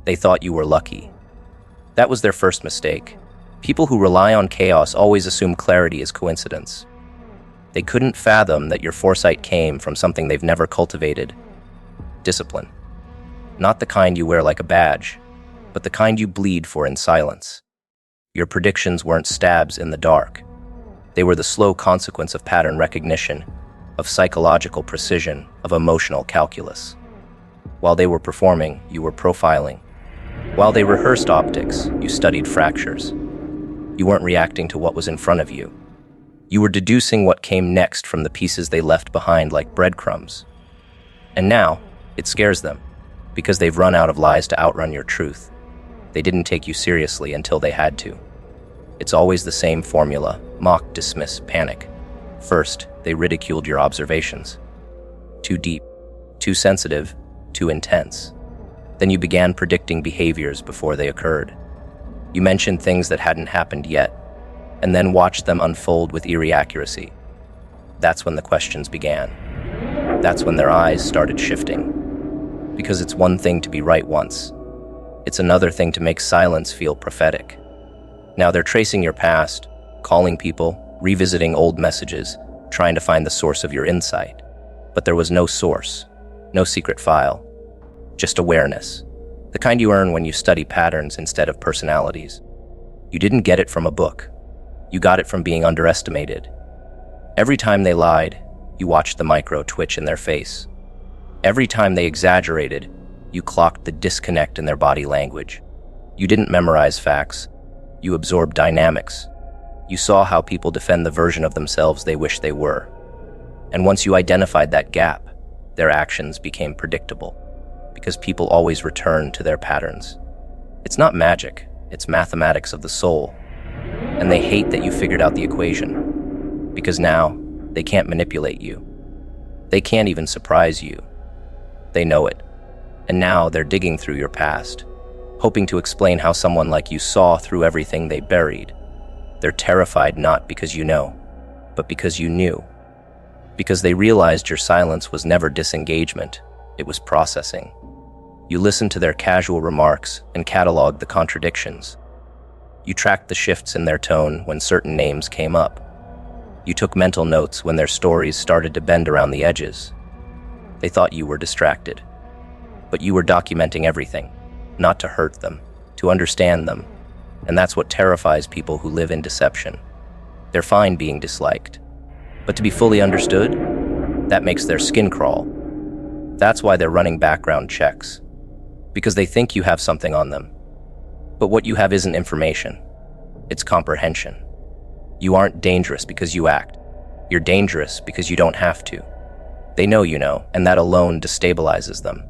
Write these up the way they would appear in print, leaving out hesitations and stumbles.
They thought you were lucky. That was their first mistake. People who rely on chaos always assume clarity is coincidence. They couldn't fathom that your foresight came from something they've never cultivated. Discipline. Not the kind you wear like a badge, but the kind you bleed for in silence. Your predictions weren't stabs in the dark. They were the slow consequence of pattern recognition, of psychological precision, of emotional calculus. While they were performing, you were profiling. While they rehearsed optics, you studied fractures. You weren't reacting to what was in front of you. You were deducing what came next from the pieces they left behind like breadcrumbs. And now, it scares them, because they've run out of lies to outrun your truth. They didn't take you seriously until they had to. It's always the same formula: mock, dismiss, panic. First, they ridiculed your observations. Too deep, too sensitive, too intense. Then you began predicting behaviors before they occurred. You mentioned things that hadn't happened yet, and then watched them unfold with eerie accuracy. That's when the questions began. That's when their eyes started shifting. Because it's one thing to be right once. It's another thing to make silence feel prophetic. Now they're tracing your past, calling people, revisiting old messages, trying to find the source of your insight. But there was no source, no secret file, just awareness, the kind you earn when you study patterns instead of personalities. You didn't get it from a book. You got it from being underestimated. Every time they lied, you watched the micro twitch in their face. Every time they exaggerated, you clocked the disconnect in their body language. You didn't memorize facts. You absorbed dynamics. You saw how people defend the version of themselves they wish they were. And once you identified that gap, their actions became predictable, because people always return to their patterns. It's not magic, it's mathematics of the soul. And they hate that you figured out the equation, because now they can't manipulate you. They can't even surprise you. They know it. And now they're digging through your past, hoping to explain how someone like you saw through everything they buried. They're terrified not because you know, but because you knew. Because they realized your silence was never disengagement, it was processing. You listened to their casual remarks and cataloged the contradictions. You tracked the shifts in their tone when certain names came up. You took mental notes when their stories started to bend around the edges. They thought you were distracted. But you were documenting everything, not to hurt them, to understand them. And that's what terrifies people who live in deception. They're fine being disliked. But to be fully understood, that makes their skin crawl. That's why they're running background checks. Because they think you have something on them. But what you have isn't information. It's comprehension. You aren't dangerous because you act. You're dangerous because you don't have to. They know you know, and that alone destabilizes them.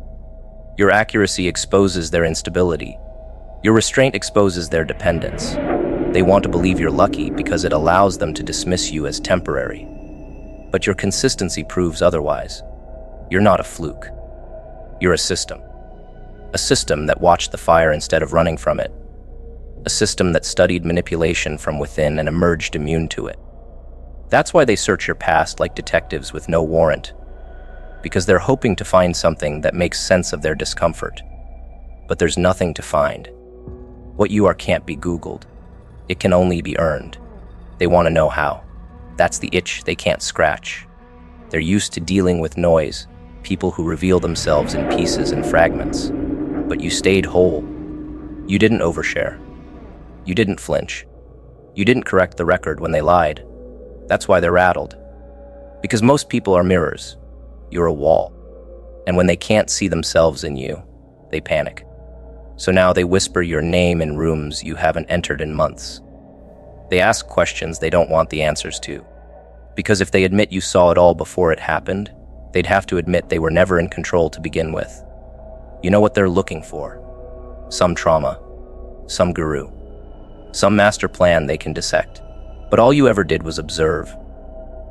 Your accuracy exposes their instability. Your restraint exposes their dependence. They want to believe you're lucky because it allows them to dismiss you as temporary. But your consistency proves otherwise. You're not a fluke. You're a system. A system that watched the fire instead of running from it. A system that studied manipulation from within and emerged immune to it. That's why they search your past like detectives with no warrant. Because they're hoping to find something that makes sense of their discomfort. But there's nothing to find. What you are can't be Googled. It can only be earned. They want to know how. That's the itch they can't scratch. They're used to dealing with noise, people who reveal themselves in pieces and fragments. But you stayed whole. You didn't overshare. You didn't flinch. You didn't correct the record when they lied. That's why they're rattled. Because most people are mirrors. You're a wall. And when they can't see themselves in you, they panic. So now they whisper your name in rooms you haven't entered in months. They ask questions they don't want the answers to. Because if they admit you saw it all before it happened, they'd have to admit they were never in control to begin with. You know what they're looking for. Some trauma. Some guru. Some master plan they can dissect. But all you ever did was observe.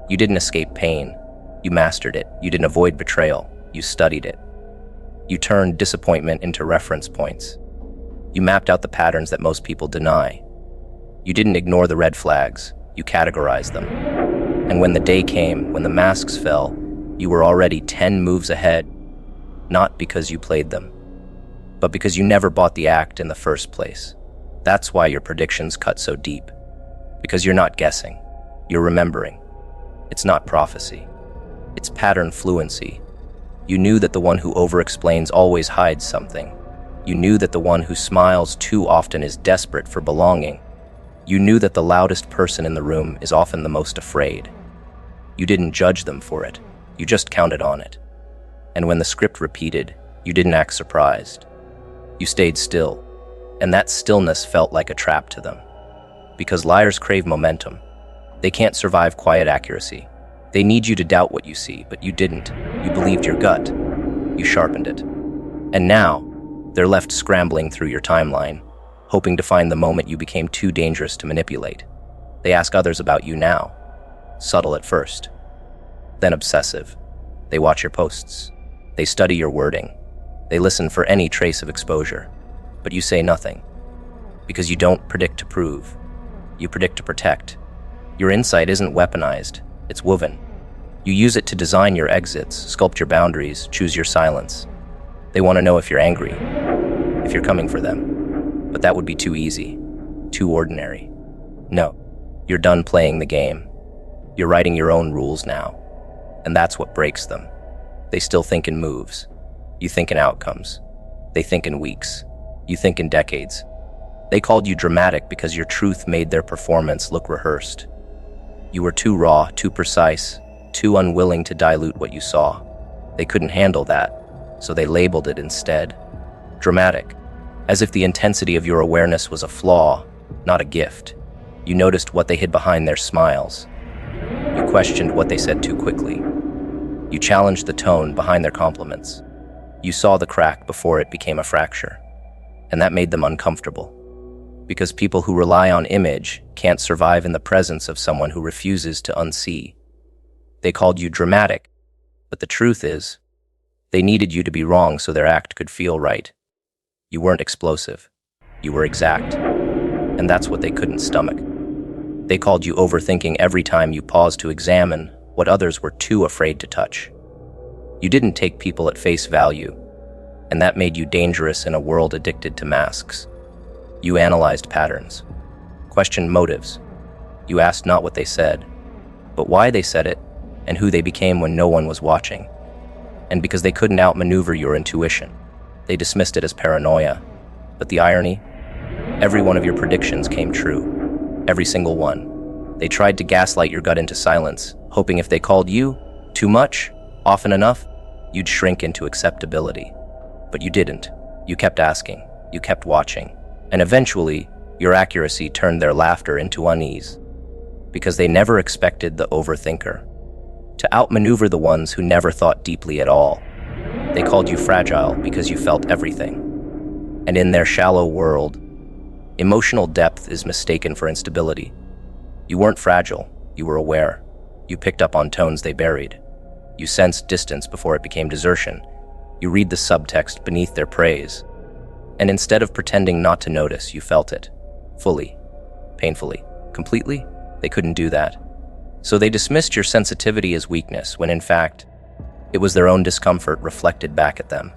You didn't escape pain. You mastered it. You didn't avoid betrayal. You studied it. You turned disappointment into reference points. You mapped out the patterns that most people deny. You didn't ignore the red flags. You categorized them. And when the day came, when the masks fell, you were already 10 moves ahead. Not because you played them, but because you never bought the act in the first place. That's why your predictions cut so deep. Because you're not guessing, you're remembering. It's not prophecy. It's pattern fluency. You knew that the one who over-explains always hides something. You knew that the one who smiles too often is desperate for belonging. You knew that the loudest person in the room is often the most afraid. You didn't judge them for it. You just counted on it. And when the script repeated, you didn't act surprised. You stayed still, and that stillness felt like a trap to them. Because liars crave momentum. They can't survive quiet accuracy. They need you to doubt what you see, but you didn't. You believed your gut. You sharpened it. And now, they're left scrambling through your timeline, hoping to find the moment you became too dangerous to manipulate. They ask others about you now. Subtle at first, then obsessive. They watch your posts. They study your wording. They listen for any trace of exposure. But you say nothing. Because you don't predict to prove. You predict to protect. Your insight isn't weaponized. It's woven. You use it to design your exits, sculpt your boundaries, choose your silence. They want to know if you're angry, if you're coming for them. But that would be too easy, too ordinary. No, you're done playing the game. You're writing your own rules now. And that's what breaks them. They still think in moves. You think in outcomes. They think in weeks. You think in decades. They called you dramatic because your truth made their performance look rehearsed. You were too raw, too precise, too unwilling to dilute what you saw. They couldn't handle that, so they labeled it instead dramatic, as if the intensity of your awareness was a flaw, not a gift. You noticed what they hid behind their smiles. You questioned what they said too quickly. You challenged the tone behind their compliments. You saw the crack before it became a fracture, and that made them uncomfortable. Because people who rely on image can't survive in the presence of someone who refuses to unsee. They called you dramatic, but the truth is, they needed you to be wrong so their act could feel right. You weren't explosive. You were exact. And that's what they couldn't stomach. They called you overthinking every time you paused to examine what others were too afraid to touch. You didn't take people at face value, and that made you dangerous in a world addicted to masks. You analyzed patterns, questioned motives. You asked not what they said, but why they said it and who they became when no one was watching. And because they couldn't outmaneuver your intuition, they dismissed it as paranoia. But the irony? Every one of your predictions came true. Every single one. They tried to gaslight your gut into silence, hoping if they called you too much, often enough, you'd shrink into acceptability. But you didn't. You kept asking. You kept watching. And eventually, your accuracy turned their laughter into unease. Because they never expected the overthinker to outmaneuver the ones who never thought deeply at all. They called you fragile because you felt everything. And in their shallow world, emotional depth is mistaken for instability. You weren't fragile, you were aware. You picked up on tones they buried. You sensed distance before it became desertion. You read the subtext beneath their praise. And instead of pretending not to notice, you felt it. Fully. Painfully. Completely? They couldn't do that. So they dismissed your sensitivity as weakness, when in fact, it was their own discomfort reflected back at them.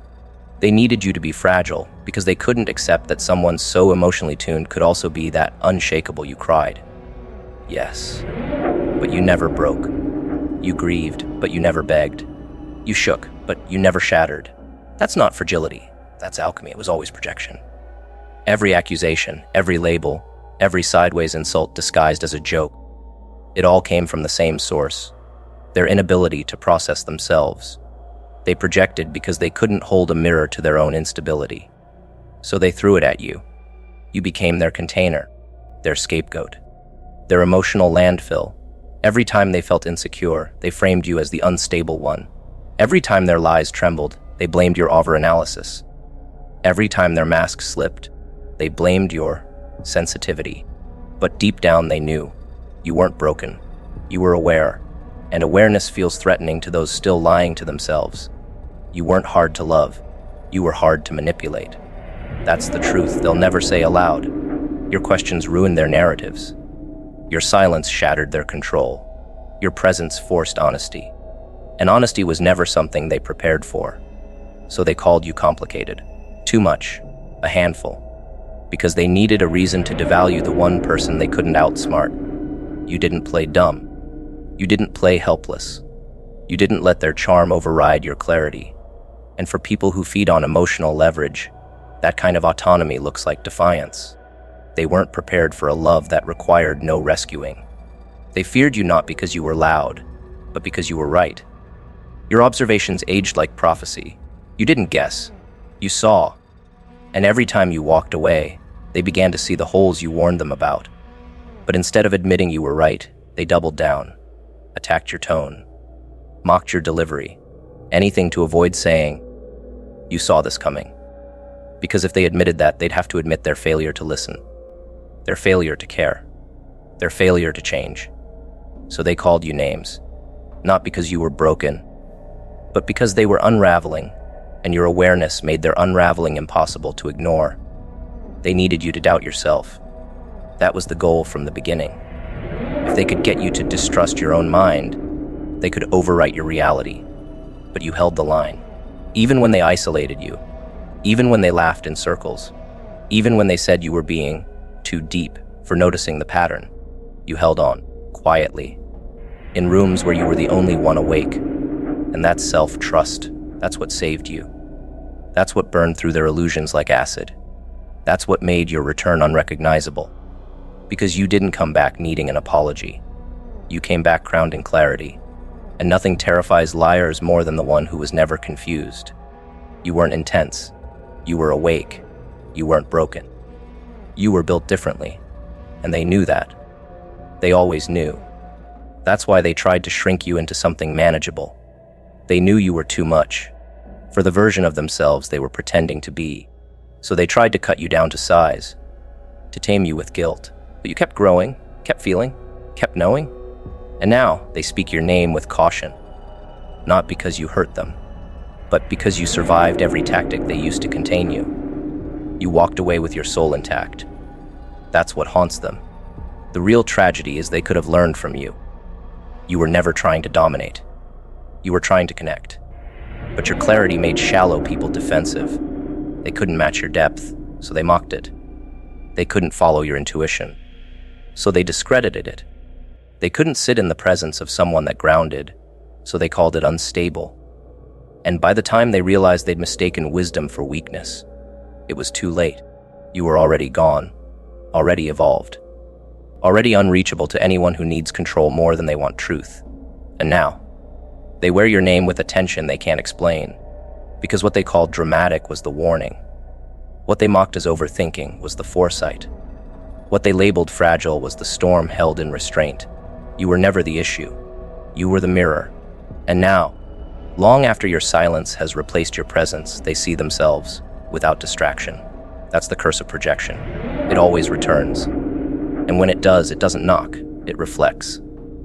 They needed you to be fragile because they couldn't accept that someone so emotionally tuned could also be that unshakable you cried. Yes, but you never broke. You grieved, but you never begged. You shook, but you never shattered. That's not fragility. That's alchemy. It was always projection. Every accusation, every label, every sideways insult disguised as a joke, it all came from the same source, their inability to process themselves. They projected because they couldn't hold a mirror to their own instability. So they threw it at you. You became their container, their scapegoat, their emotional landfill. Every time they felt insecure, they framed you as the unstable one. Every time their lies trembled, they blamed your overanalysis. Every time their mask slipped, they blamed your sensitivity. But deep down they knew. You weren't broken. You were aware. And awareness feels threatening to those still lying to themselves. You weren't hard to love. You were hard to manipulate. That's the truth they'll never say aloud. Your questions ruined their narratives. Your silence shattered their control. Your presence forced honesty. And honesty was never something they prepared for. So they called you complicated. Too much. A handful. Because they needed a reason to devalue the one person they couldn't outsmart. You didn't play dumb. You didn't play helpless. You didn't let their charm override your clarity. And for people who feed on emotional leverage, that kind of autonomy looks like defiance. They weren't prepared for a love that required no rescuing. They feared you not because you were loud, but because you were right. Your observations aged like prophecy. You didn't guess. You saw. And every time you walked away, they began to see the holes you warned them about. But instead of admitting you were right, they doubled down, attacked your tone, mocked your delivery, anything to avoid saying, "You saw this coming." Because if they admitted that, they'd have to admit their failure to listen, their failure to care, their failure to change. So they called you names, not because you were broken, but because they were unraveling, and your awareness made their unraveling impossible to ignore. They needed you to doubt yourself. That was the goal from the beginning. If they could get you to distrust your own mind, they could overwrite your reality. But you held the line. Even when they isolated you, even when they laughed in circles, even when they said you were being too deep for noticing the pattern, you held on, quietly, in rooms where you were the only one awake. And that's self-trust. That's what saved you. That's what burned through their illusions like acid. That's what made your return unrecognizable. Because you didn't come back needing an apology. You came back crowned in clarity. And nothing terrifies liars more than the one who was never confused. You weren't intense. You were awake. You weren't broken. You were built differently. And they knew that. They always knew. That's why they tried to shrink you into something manageable. They knew you were too much, for the version of themselves they were pretending to be. So they tried to cut you down to size, to tame you with guilt. But you kept growing, kept feeling, kept knowing. And now they speak your name with caution, not because you hurt them, but because you survived every tactic they used to contain you. You walked away with your soul intact. That's what haunts them. The real tragedy is they could have learned from you. You were never trying to dominate. You were trying to connect. But your clarity made shallow people defensive. They couldn't match your depth, so they mocked it. They couldn't follow your intuition, so they discredited it. They couldn't sit in the presence of someone that grounded, so they called it unstable. And by the time they realized they'd mistaken wisdom for weakness, it was too late. You were already gone, already evolved, already unreachable to anyone who needs control more than they want truth. And now, they wear your name with a tension they can't explain, because what they called dramatic was the warning. What they mocked as overthinking was the foresight. What they labeled fragile was the storm held in restraint. You were never the issue. You were the mirror. And now, long after your silence has replaced your presence, they see themselves without distraction. That's the curse of projection. It always returns. And when it does, it doesn't knock. It reflects.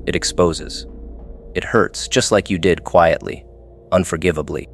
It exposes. It hurts, just like you did quietly, unforgivably.